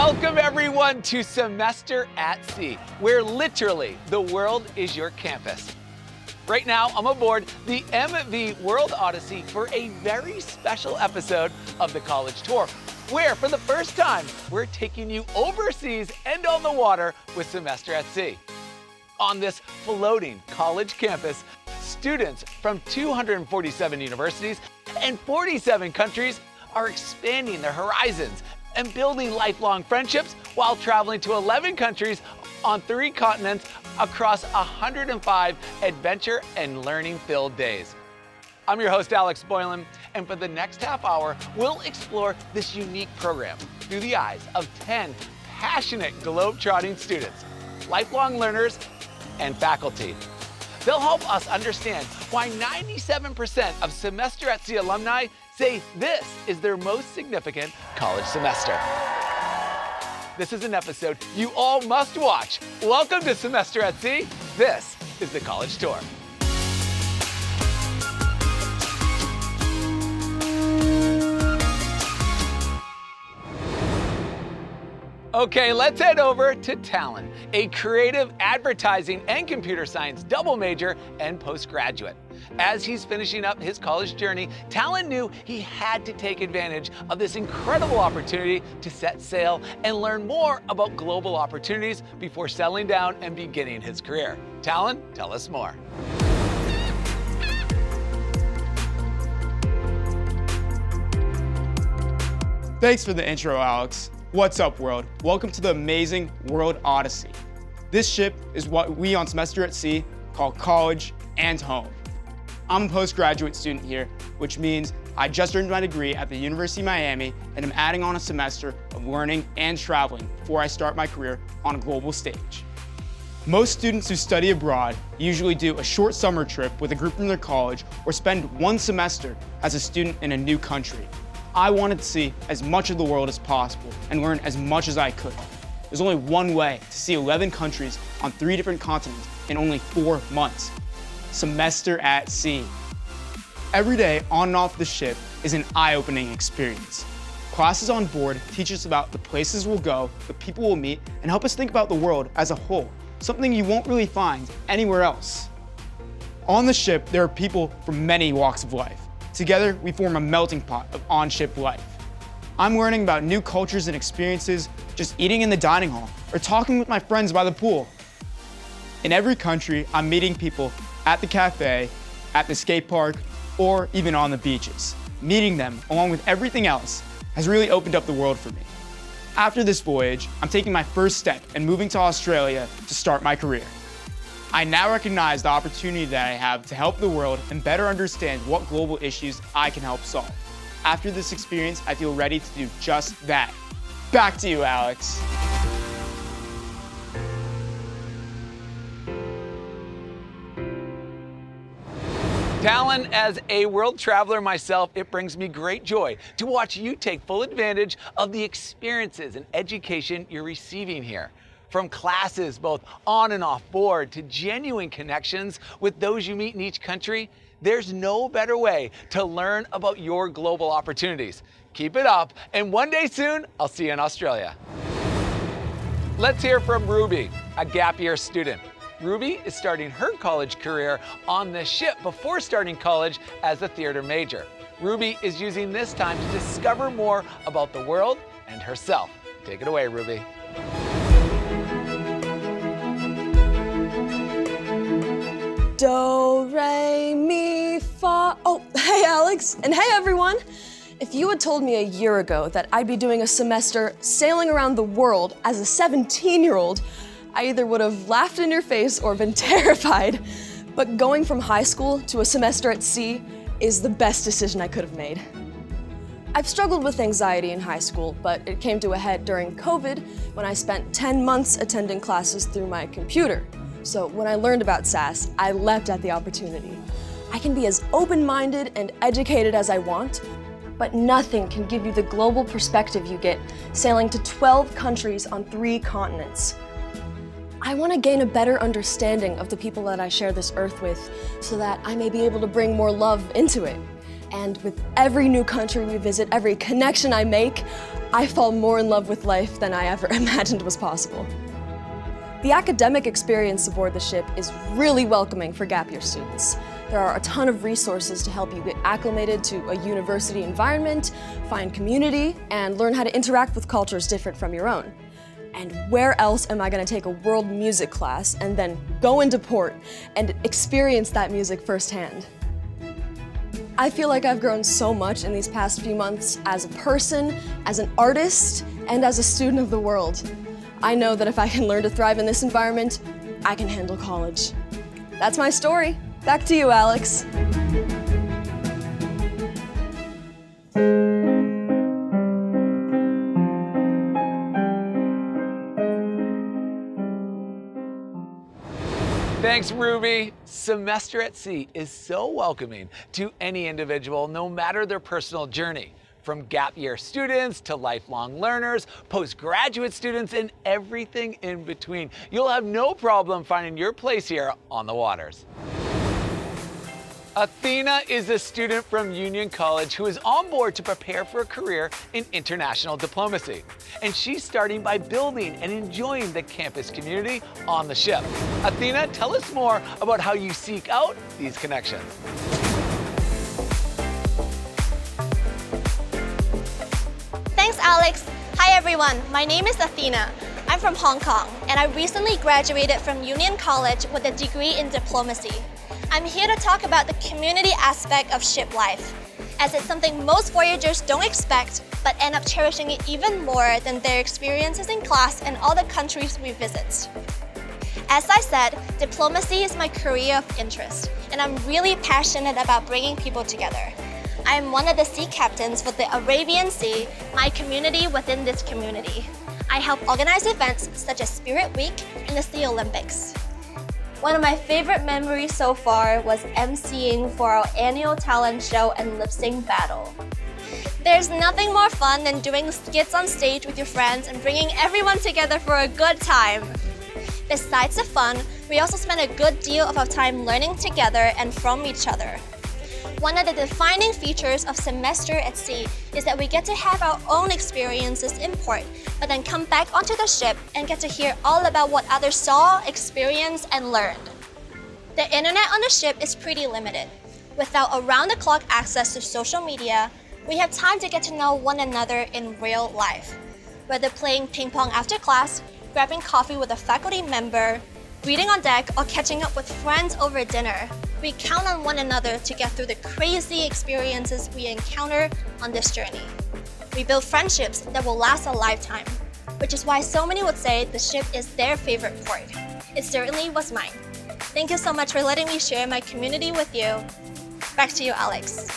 Welcome everyone to Semester at Sea, where literally the world is your campus. Right now, I'm aboard the MV World Odyssey for a very special episode of the college tour, where for the first time, we're taking you overseas and on the water with Semester at Sea. On this floating college campus, students from 247 universities and 47 countries are expanding their horizons and building lifelong friendships while traveling to 11 countries on 3 continents across 105 adventure and learning-filled days. I'm your host, Alex Boylan, and for the next half hour, we'll explore this unique program through the eyes of 10 passionate globe-trotting students, lifelong learners, and faculty. They'll help us understand why 97% of Semester at Sea alumni say this is their most significant college semester. This is an episode you all must watch. Welcome to Semester at Sea. This is the College Tour. Okay, let's head over to Talon, a creative advertising and computer science double major and postgraduate. As he's finishing up his college journey, Talon knew he had to take advantage of this incredible opportunity to set sail and learn more about global opportunities before settling down and beginning his career. Talon, tell us more. Thanks for the intro, Alex. What's up, world? Welcome to the amazing World Odyssey. This ship is what we on Semester at Sea call college and home. I'm a postgraduate student here, which means I just earned my degree at the University of Miami and I'm adding on a semester of learning and traveling before I start my career on a global stage. Most students who study abroad usually do a short summer trip with a group from their college or spend one semester as a student in a new country. I wanted to see as much of the world as possible and learn as much as I could. There's only one way to see 11 countries on 3 different continents in only 4 months. Semester at Sea. Every day on and off the ship is an eye-opening experience. Classes on board teach us about the places we'll go, the people we'll meet, and help us think about the world as a whole, something you won't really find anywhere else. On the ship, there are people from many walks of life. Together, we form a melting pot of on-ship life. I'm learning about new cultures and experiences just eating in the dining hall or talking with my friends by the pool. In every country, I'm meeting people at the cafe, at the skate park, or even on the beaches. Meeting them, along with everything else, has really opened up the world for me. After this voyage, I'm taking my first step and moving to Australia to start my career. I now recognize the opportunity that I have to help the world and better understand what global issues I can help solve. After this experience, I feel ready to do just that. Back to you, Alex. Talon, as a world traveler myself, it brings me great joy to watch you take full advantage of the experiences and education you're receiving here. From classes both on and off board to genuine connections with those you meet in each country, there's no better way to learn about your global opportunities. Keep it up, and one day soon, I'll see you in Australia. Let's hear from Ruby, a gap year student. Ruby is starting her college career on this ship before starting college as a theater major. Ruby is using this time to discover more about the world and herself. Take it away, Ruby. Do, re, mi, fa. Oh, hey Alex, and hey everyone. If you had told me a year ago that I'd be doing a semester sailing around the world as a 17-year-old, I either would have laughed in your face or been terrified. But going from high school to a semester at sea is the best decision I could have made. I've struggled with anxiety in high school, but it came to a head during COVID when I spent 10 months attending classes through my computer. So when I learned about SAS, I leapt at the opportunity. I can be as open-minded and educated as I want, but nothing can give you the global perspective you get sailing to 12 countries on 3 continents. I want to gain a better understanding of the people that I share this earth with so that I may be able to bring more love into it. And with every new country we visit, every connection I make, I fall more in love with life than I ever imagined was possible. The academic experience aboard the ship is really welcoming for gap year students. There are a ton of resources to help you get acclimated to a university environment, find community, and learn how to interact with cultures different from your own. And where else am I going to take a world music class and then go into port and experience that music firsthand? I feel like I've grown so much in these past few months as a person, as an artist, and as a student of the world. I know that if I can learn to thrive in this environment, I can handle college. That's my story. Back to you, Alex. Thanks, Ruby. Semester at Sea is so welcoming to any individual, no matter their personal journey. From gap year students to lifelong learners, postgraduate students, and everything in between. You'll have no problem finding your place here on the waters. Athena is a student from Union College who is on board to prepare for a career in international diplomacy. And she's starting by building and enjoying the campus community on the ship. Athena, tell us more about how you seek out these connections. Thanks, Alex. Hi, everyone. My name is Athena. I'm from Hong Kong, and I recently graduated from Union College with a degree in diplomacy. I'm here to talk about the community aspect of ship life, as it's something most voyagers don't expect, but end up cherishing it even more than their experiences in class and all the countries we visit. As I said, diplomacy is my career of interest, and I'm really passionate about bringing people together. I am one of the sea captains for the Arabian Sea, my community within this community. I help organize events such as Spirit Week and the Sea Olympics. One of my favorite memories so far was emceeing for our annual Talon show and lip sync battle. There's nothing more fun than doing skits on stage with your friends and bringing everyone together for a good time. Besides the fun, we also spend a good deal of our time learning together and from each other. One of the defining features of Semester at Sea is that we get to have our own experiences in port, but then come back onto the ship and get to hear all about what others saw, experienced, and learned. The internet on the ship is pretty limited. Without around-the-clock access to social media, we have time to get to know one another in real life. Whether playing ping pong after class, grabbing coffee with a faculty member, reading on deck, or catching up with friends over dinner, we count on one another to get through the crazy experiences we encounter on this journey. We build friendships that will last a lifetime, which is why so many would say the ship is their favorite port. It certainly was mine. Thank you so much for letting me share my community with you. Back to you, Alex.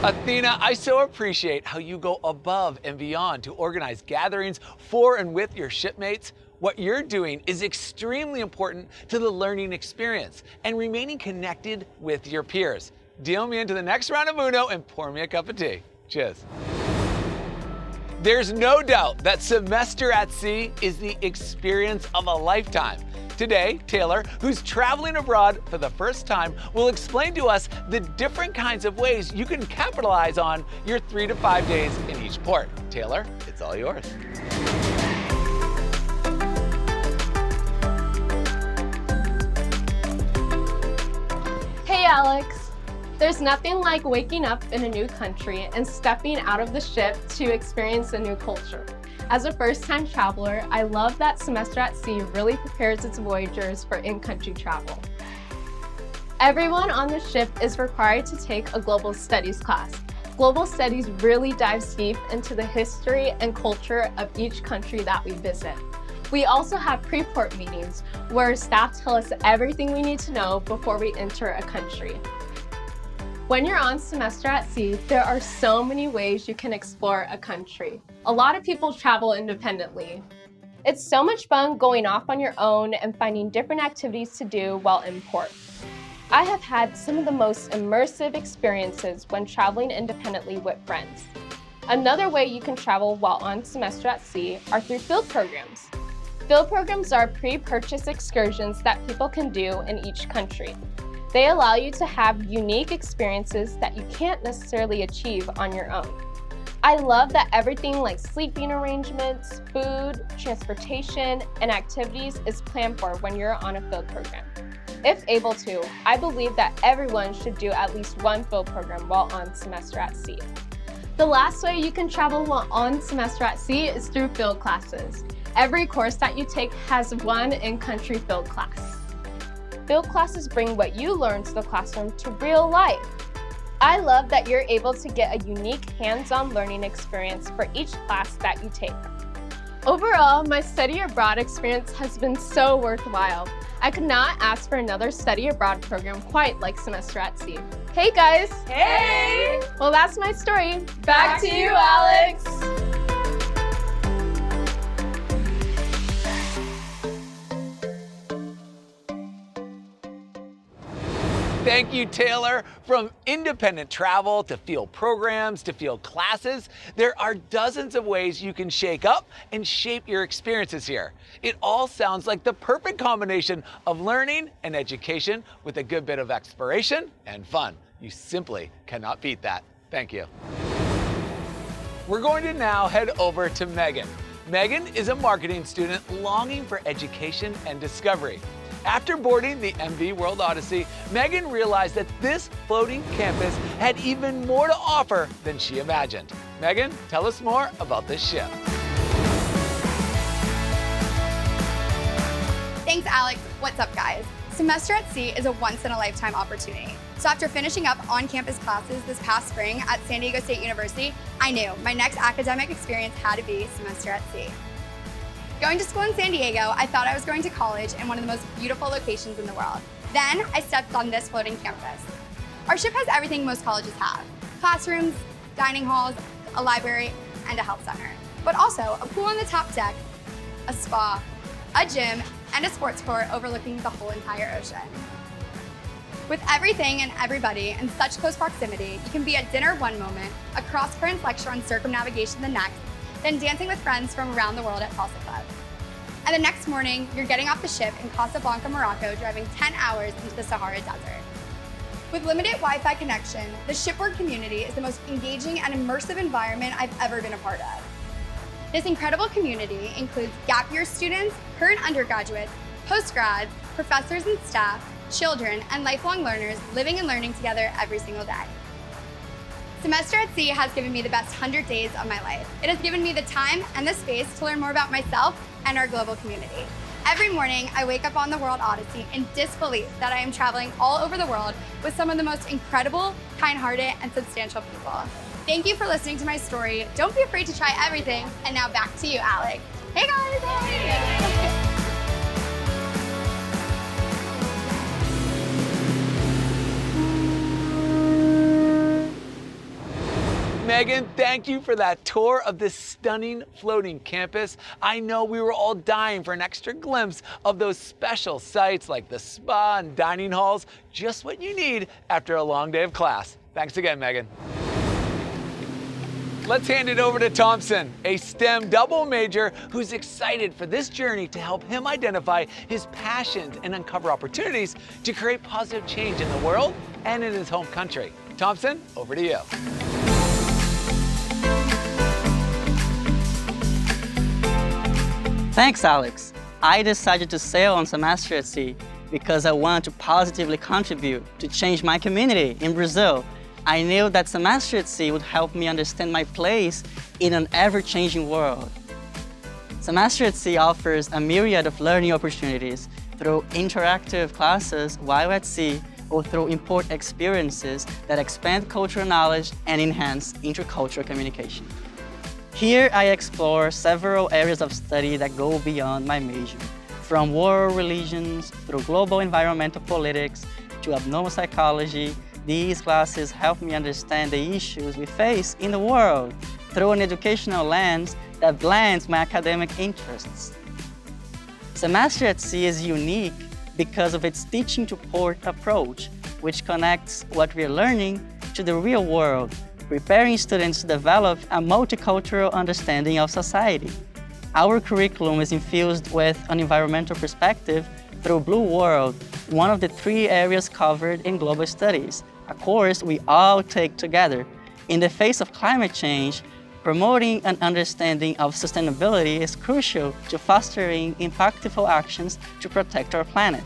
Athena, I so appreciate how you go above and beyond to organize gatherings for and with your shipmates. What you're doing is extremely important to the learning experience and remaining connected with your peers. Deal me into the next round of Uno and pour me a cup of tea. Cheers. There's no doubt that Semester at Sea is the experience of a lifetime. Today, Taylor, who's traveling abroad for the first time, will explain to us the different kinds of ways you can capitalize on your 3 to 5 days in each port. Taylor, it's all yours. Hey, Alex. There's nothing like waking up in a new country and stepping out of the ship to experience a new culture. As a first-time traveler, I love that Semester at Sea really prepares its voyagers for in-country travel. Everyone on the ship is required to take a global studies class. Global studies really dives deep into the history and culture of each country that we visit. We also have pre-port meetings where staff tell us everything we need to know before we enter a country. When you're on Semester at Sea, there are so many ways you can explore a country. A lot of people travel independently. It's so much fun going off on your own and finding different activities to do while in port. I have had some of the most immersive experiences when traveling independently with friends. Another way you can travel while on Semester at Sea are through field programs. Field programs are pre-purchased excursions that people can do in each country. They allow you to have unique experiences that you can't necessarily achieve on your own. I love that everything like sleeping arrangements, food, transportation, and activities is planned for when you're on a field program. If able to, I believe that everyone should do at least one field program while on semester at sea. The last way you can travel while on semester at sea is through field classes. Every course that you take has one in-country field class. Field classes bring what you learn to the classroom to real life. I love that you're able to get a unique hands-on learning experience for each class that you take. Overall, my study abroad experience has been so worthwhile. I could not ask for another study abroad program quite like Semester at Sea. Hey guys! Hey! Well, that's my story. Back to you, Alex! Thank you, Taylor. From independent travel to field programs to field classes, there are dozens of ways you can shake up and shape your experiences here. It all sounds like the perfect combination of learning and education with a good bit of exploration and fun. You simply cannot beat that. Thank you. We're going to now head over to Megan. Megan is a marketing student longing for education and discovery. After boarding the MV World Odyssey, Megan realized that this floating campus had even more to offer than she imagined. Megan, tell us more about this ship. Thanks, Alex. What's up, guys? Semester at Sea is a once-in-a-lifetime opportunity. So after finishing up on-campus classes this past spring at San Diego State University, I knew my next academic experience had to be Semester at Sea. Going to school in San Diego, I thought I was going to college in one of the most beautiful locations in the world. Then I stepped on this floating campus. Our ship has everything most colleges have: classrooms, dining halls, a library, and a health center. But also a pool on the top deck, a spa, a gym, and a sports court overlooking the whole entire ocean. With everything and everybody in such close proximity, you can be at dinner one moment, a cross-currents lecture on circumnavigation the next, then dancing with friends from around the world at Salsa Club. And the next morning, you're getting off the ship in Casablanca, Morocco, driving 10 hours into the Sahara Desert. With limited Wi-Fi connection, the shipboard community is the most engaging and immersive environment I've ever been a part of. This incredible community includes gap year students, current undergraduates, postgrads, professors and staff, children, and lifelong learners living and learning together every single day. Semester at Sea has given me the best 100 days of my life. It has given me the time and the space to learn more about myself and our global community. Every morning, I wake up on the World Odyssey in disbelief that I am traveling all over the world with some of the most incredible, kind-hearted, and substantial people. Thank you for listening to my story. Don't be afraid to try everything. And now back to you, Alex. Hey guys! Hey. Megan, thank you for that tour of this stunning floating campus. I know we were all dying for an extra glimpse of those special sites like the spa and dining halls, just what you need after a long day of class. Thanks again, Megan. Let's hand it over to Thompson, a STEM double major who's excited for this journey to help him identify his passions and uncover opportunities to create positive change in the world and in his home country. Thompson, over to you. Thanks, Alex. I decided to sail on Semester at Sea because I wanted to positively contribute to change my community in Brazil. I knew that Semester at Sea would help me understand my place in an ever-changing world. Semester at Sea offers a myriad of learning opportunities through interactive classes while at sea or through important experiences that expand cultural knowledge and enhance intercultural communication. Here I explore several areas of study that go beyond my major, from world religions through global environmental politics to abnormal psychology. These classes help me understand the issues we face in the world through an educational lens that blends my academic interests. Semester at Sea is unique because of its teaching to port approach, which connects what we're learning to the real world, preparing students to develop a multicultural understanding of society. Our curriculum is infused with an environmental perspective through Blue World, one of the 3 areas covered in global studies, a course we all take together. In the face of climate change, promoting an understanding of sustainability is crucial to fostering impactful actions to protect our planet.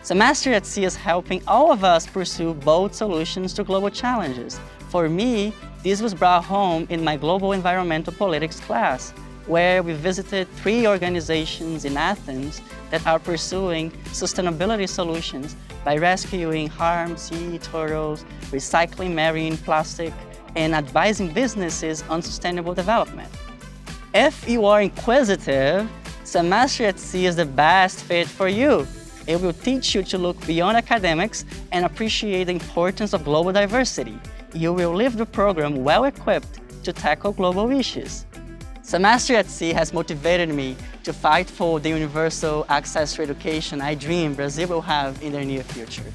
Semester at Sea is helping all of us pursue bold solutions to global challenges. For me, this was brought home in my Global Environmental Politics class, where we visited 3 organizations in Athens that are pursuing sustainability solutions by rescuing harmed sea turtles, recycling marine plastic, and advising businesses on sustainable development. If you are inquisitive, Semester at Sea is the best fit for you. It will teach you to look beyond academics and appreciate the importance of global diversity. You will leave the program well-equipped to tackle global issues. Semester at Sea has motivated me to fight for the universal access to education I dream Brazil will have in the near future.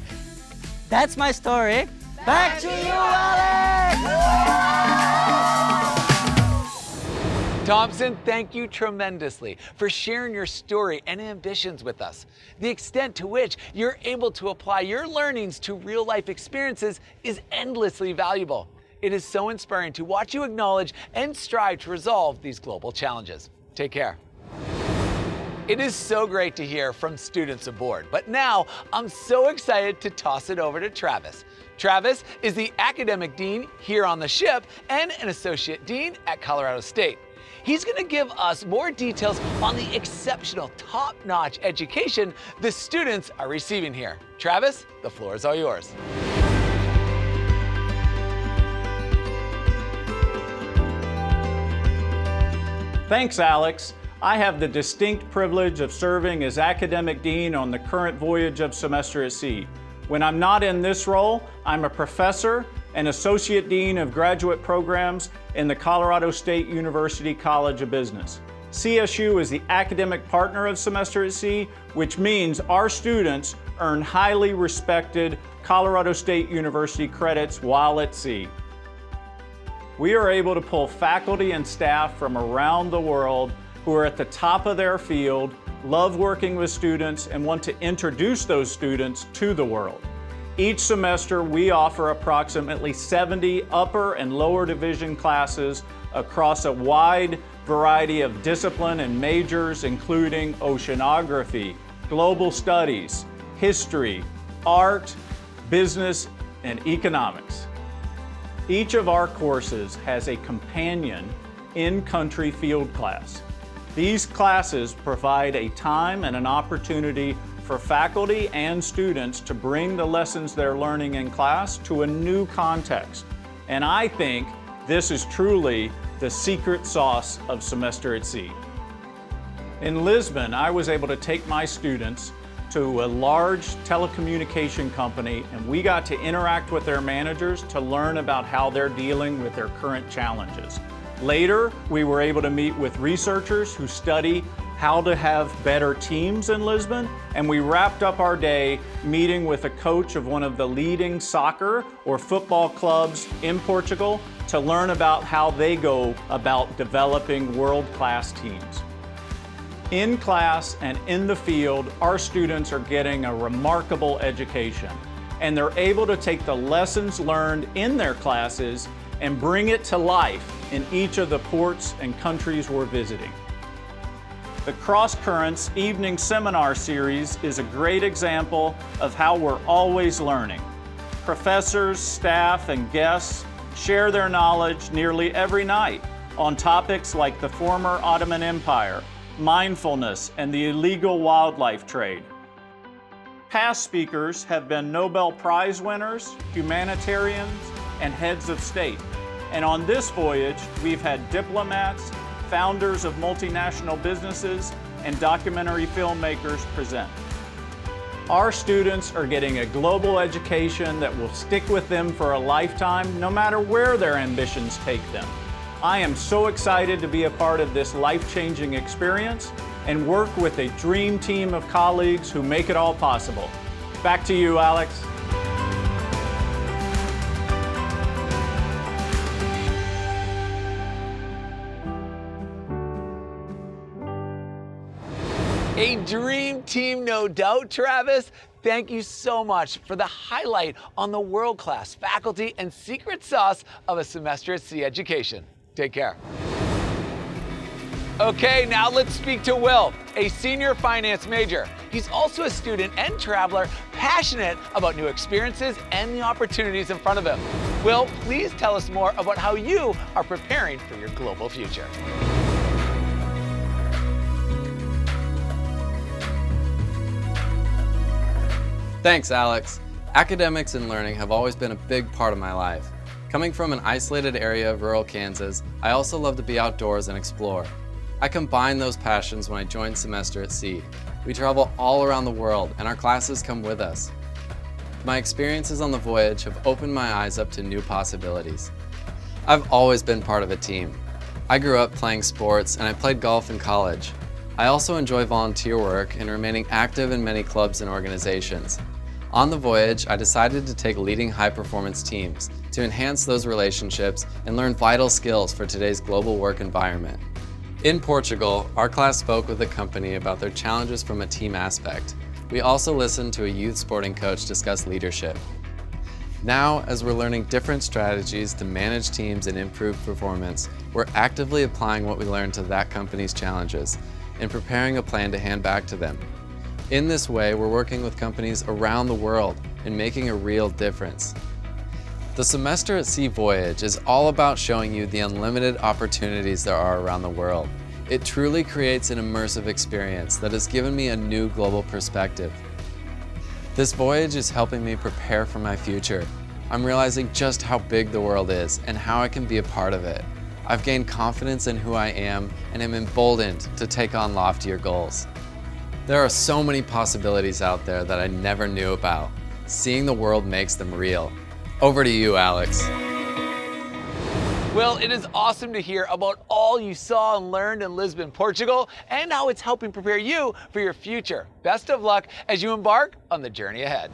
That's my story. Back to you, Alex! Thompson, thank you tremendously for sharing your story and ambitions with us. The extent to which you're able to apply your learnings to real-life experiences is endlessly valuable. It is so inspiring to watch you acknowledge and strive to resolve these global challenges. Take care. It is so great to hear from students aboard, but now I'm so excited to toss it over to Travis. Travis is the academic dean here on the ship and an associate dean at Colorado State. He's going to give us more details on the exceptional, top-notch education the students are receiving here. Travis, the floor is all yours. Thanks, Alex. I have the distinct privilege of serving as academic dean on the current voyage of Semester at Sea. When I'm not in this role, I'm a professor and associate dean of graduate programs in the Colorado State University College of Business. CSU is the academic partner of Semester at Sea, which means our students earn highly respected Colorado State University credits while at sea. We are able to pull faculty and staff from around the world who are at the top of their field, love working with students, and want to introduce those students to the world. Each semester, we offer approximately 70 upper and lower division classes across a wide variety of discipline and majors, including oceanography, global studies, history, art, business, and economics. Each of our courses has a companion in-country field class. These classes provide a time and an opportunity for faculty and students to bring the lessons they're learning in class to a new context. And I think this is truly the secret sauce of Semester at Sea. In Lisbon, I was able to take my students to a large telecommunication company, and we got to interact with their managers to learn about how they're dealing with their current challenges. Later, we were able to meet with researchers who study how to have better teams in Lisbon, and we wrapped up our day meeting with a coach of one of the leading soccer or football clubs in Portugal to learn about how they go about developing world-class teams. In class and in the field, our students are getting a remarkable education, and they're able to take the lessons learned in their classes and bring it to life in each of the ports and countries we're visiting. The Cross Currents Evening Seminar Series is a great example of how we're always learning. Professors, staff, and guests share their knowledge nearly every night on topics like the former Ottoman Empire, mindfulness, and the illegal wildlife trade. Past speakers have been Nobel Prize winners, humanitarians, and heads of state. And on this voyage, we've had diplomats, founders of multinational businesses, and documentary filmmakers present. Our students are getting a global education that will stick with them for a lifetime, no matter where their ambitions take them. I am so excited to be a part of this life-changing experience and work with a dream team of colleagues who make it all possible. Back to you, Alex. A dream team, no doubt, Travis. Thank you so much for the highlight on the world-class faculty and secret sauce of a semester at sea education. Take care. Okay, now let's speak to Will, a senior finance major. He's also a student and traveler, passionate about new experiences and the opportunities in front of him. Will, please tell us more about how you are preparing for your global future. Thanks, Alex. Academics and learning have always been a big part of my life. Coming from an isolated area of rural Kansas, I also love to be outdoors and explore. I combine those passions when I joined Semester at Sea. We travel all around the world and our classes come with us. My experiences on the voyage have opened my eyes up to new possibilities. I've always been part of a team. I grew up playing sports and I played golf in college. I also enjoy volunteer work and remaining active in many clubs and organizations. On the voyage, I decided to take leading high-performance teams to enhance those relationships and learn vital skills for today's global work environment. In Portugal, our class spoke with the company about their challenges from a team aspect. We also listened to a youth sporting coach discuss leadership. Now, as we're learning different strategies to manage teams and improve performance, we're actively applying what we learned to that company's challenges and preparing a plan to hand back to them. In this way, we're working with companies around the world and making a real difference. The Semester at Sea voyage is all about showing you the unlimited opportunities there are around the world. It truly creates an immersive experience that has given me a new global perspective. This voyage is helping me prepare for my future. I'm realizing just how big the world is and how I can be a part of it. I've gained confidence in who I am and am emboldened to take on loftier goals. There are so many possibilities out there that I never knew about. Seeing the world makes them real. Over to you, Alex. Well, it is awesome to hear about all you saw and learned in Lisbon, Portugal, and how it's helping prepare you for your future. Best of luck as you embark on the journey ahead.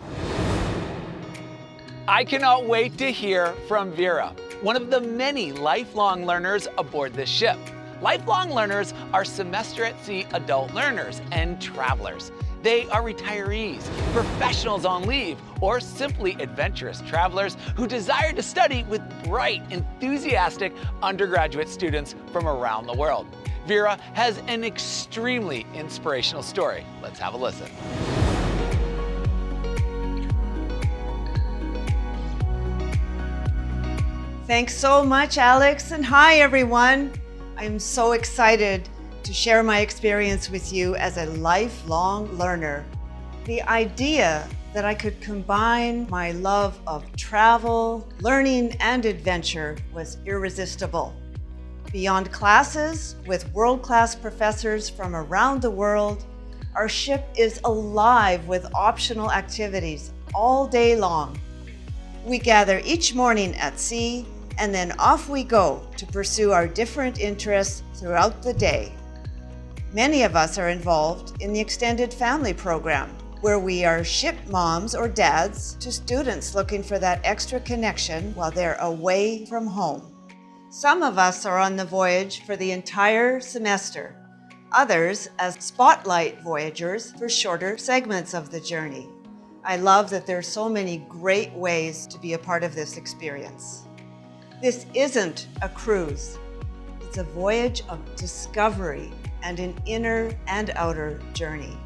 I cannot wait to hear from Vera, one of the many lifelong learners aboard this ship. Lifelong learners are Semester at Sea adult learners and travelers. They are retirees, professionals on leave, or simply adventurous travelers who desire to study with bright, enthusiastic undergraduate students from around the world. Vera has an extremely inspirational story. Let's have a listen. Thanks so much, Alex, and hi, everyone. I'm so excited to share my experience with you as a lifelong learner. The idea that I could combine my love of travel, learning, and adventure was irresistible. Beyond classes with world-class professors from around the world, our ship is alive with optional activities all day long. We gather each morning at sea, and then off we go to pursue our different interests throughout the day. Many of us are involved in the extended family program, where we are ship moms or dads to students looking for that extra connection while they're away from home. Some of us are on the voyage for the entire semester, others as spotlight voyagers for shorter segments of the journey. I love that there are so many great ways to be a part of this experience. This isn't a cruise. It's a voyage of discovery and an inner and outer journey.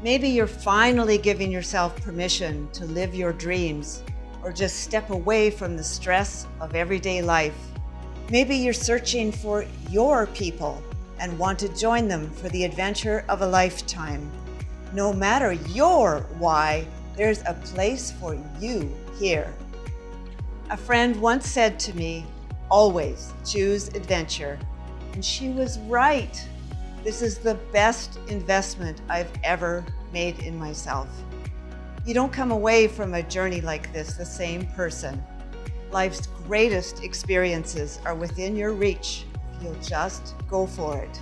Maybe you're finally giving yourself permission to live your dreams or just step away from the stress of everyday life. Maybe you're searching for your people and want to join them for the adventure of a lifetime. No matter your why, there's a place for you here. A friend once said to me, always choose adventure. And she was right. This is the best investment I've ever made in myself. You don't come away from a journey like this the same person. Life's greatest experiences are within your reach if you'll just go for it.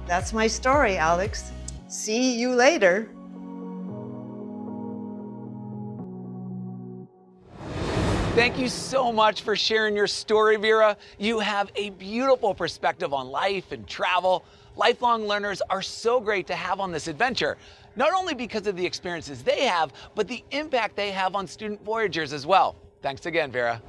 That's my story, Alex. See you later. Thank you so much for sharing your story, Vera. You have a beautiful perspective on life and travel. Lifelong learners are so great to have on this adventure, not only because of the experiences they have, but the impact they have on student voyagers as well. Thanks again, Vera.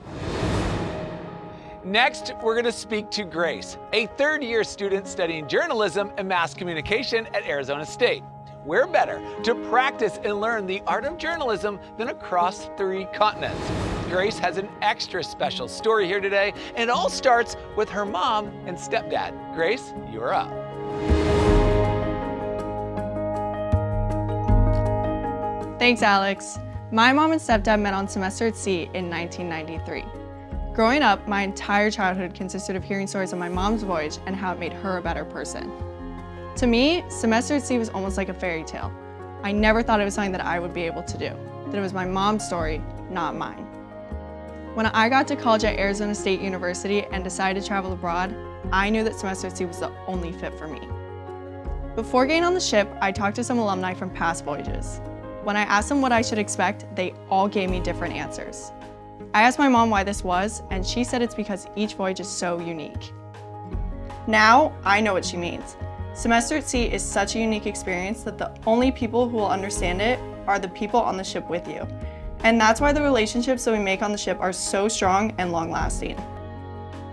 Next, we're going to speak to Grace, a third-year student studying journalism and mass communication at Arizona State. Where better to practice and learn the art of journalism than across 3 continents? Grace has an extra special story here today, and it all starts with her mom and stepdad. Grace, you are up. Thanks, Alex. My mom and stepdad met on Semester at Sea in 1993. Growing up, my entire childhood consisted of hearing stories of my mom's voyage and how it made her a better person. To me, Semester at Sea was almost like a fairy tale. I never thought it was something that I would be able to do, that it was my mom's story, not mine. When I got to college at Arizona State University and decided to travel abroad, I knew that Semester at Sea was the only fit for me. Before getting on the ship, I talked to some alumni from past voyages. When I asked them what I should expect, they all gave me different answers. I asked my mom why this was, and she said it's because each voyage is so unique. Now, I know what she means. Semester at Sea is such a unique experience that the only people who will understand it are the people on the ship with you. And that's why the relationships that we make on the ship are so strong and long-lasting.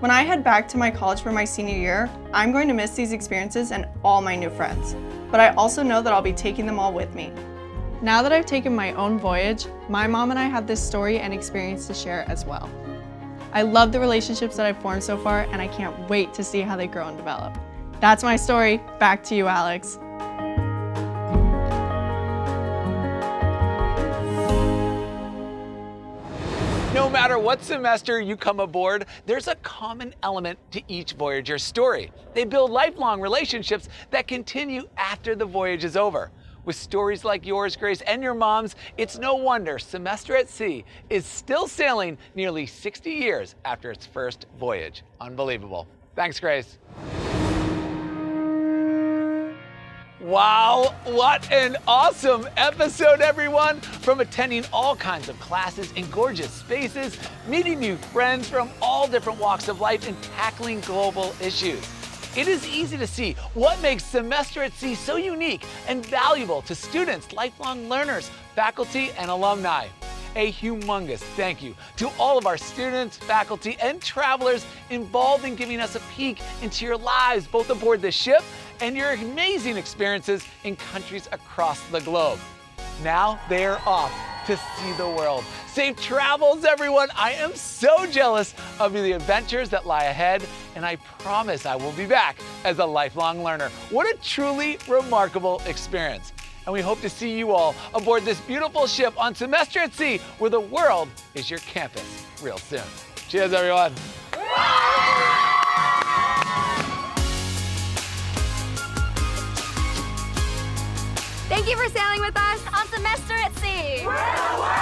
When I head back to my college for my senior year, I'm going to miss these experiences and all my new friends. But I also know that I'll be taking them all with me. Now that I've taken my own voyage, my mom and I have this story and experience to share as well. I love the relationships that I've formed so far, and I can't wait to see how they grow and develop. That's my story. Back to you, Alex. No matter what semester you come aboard, there's a common element to each voyager's story. They build lifelong relationships that continue after the voyage is over. With stories like yours, Grace, and your mom's, it's no wonder Semester at Sea is still sailing nearly 60 years after its first voyage. Unbelievable. Thanks, Grace. Wow, what an awesome episode, everyone! From attending all kinds of classes in gorgeous spaces, meeting new friends from all different walks of life, and tackling global issues. It is easy to see what makes Semester at Sea so unique and valuable to students, lifelong learners, faculty, and alumni. A humongous thank you to all of our students, faculty, and travelers involved in giving us a peek into your lives, both aboard the ship and your amazing experiences in countries across the globe. Now they're off to see the world. Safe travels, everyone. I am so jealous of the adventures that lie ahead, and I promise I will be back as a lifelong learner. What a truly remarkable experience. And we hope to see you all aboard this beautiful ship on Semester at Sea, where the world is your campus, real soon. Cheers, everyone. Thank you for sailing with us On Semester at Sea. Where the world